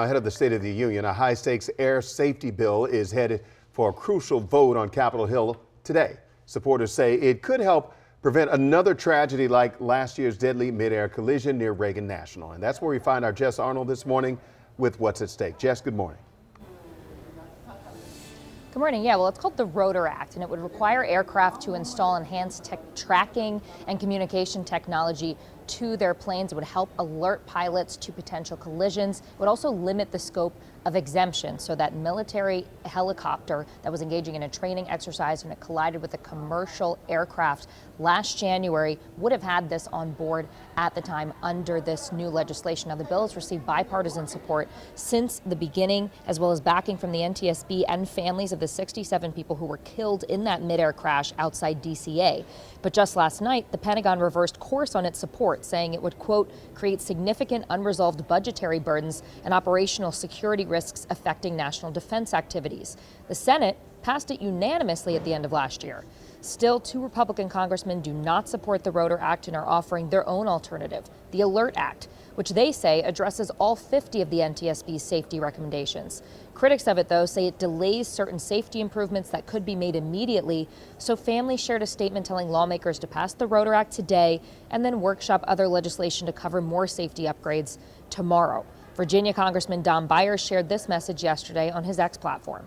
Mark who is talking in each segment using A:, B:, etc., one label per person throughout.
A: Ahead of the State of the Union, a high-stakes air safety bill is headed for a crucial vote on Capitol Hill today. Supporters say it could help prevent another tragedy like last year's deadly midair collision near Reagan National. And that's where we find our Jess Arnold this morning with what's at stake. Jess, good morning.
B: Good morning. Yeah, well, it's called the ROTOR Act, and it would require aircraft to install enhanced tracking and communication technology to their planes. It would help alert pilots to potential collisions. It would also limit the scope of exemption so that military helicopter that was engaging in a training exercise and it collided with a commercial aircraft last January would have had this on board at the time under this new legislation. Now, the bill has received bipartisan support since the beginning, as well as backing from the NTSB and families of the 67 people who were killed in that midair crash outside DCA. But just last night, the Pentagon reversed course on its support, saying it would, quote, create significant unresolved budgetary burdens and operational security risks affecting national defense activities. The Senate passed it unanimously at the end of last year. Still, 2 Republican congressmen do not support the ROTOR Act and are offering their own alternative, the Alert Act, which they say addresses all 50 of the NTSB's safety recommendations. Critics of it, though, say it delays certain safety improvements that could be made immediately, so families shared a statement telling lawmakers to pass the ROTOR Act today and then workshop other legislation to cover more safety upgrades tomorrow. Virginia Congressman Don Byers shared this message yesterday on his X platform.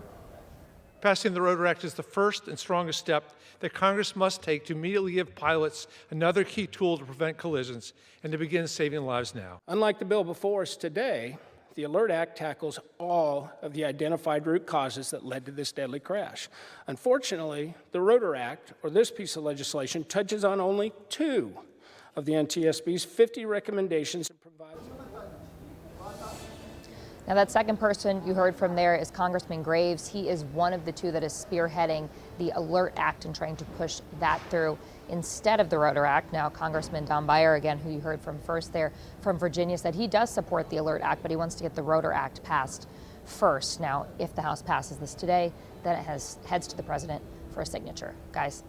C: Passing the ROTOR Act is the first and strongest step that Congress must take to immediately give pilots another key tool to prevent collisions and to begin saving lives now.
D: Unlike the bill before us today, the Alert Act tackles all of the identified root causes that led to this deadly crash. Unfortunately, the ROTOR Act, or this piece of legislation, touches on only 2 of the NTSB's 50 recommendations and provides.
B: Now, that second person you heard from there is Congressman Graves. He is one of the 2 that is spearheading the Alert Act and trying to push that through instead of the ROTOR Act. Now, Congressman Don Byers, again, who you heard from first there from Virginia, said he does support the Alert Act, but he wants to get the ROTOR Act passed first. Now, if the House passes this today, then it heads to the president for a signature. Guys.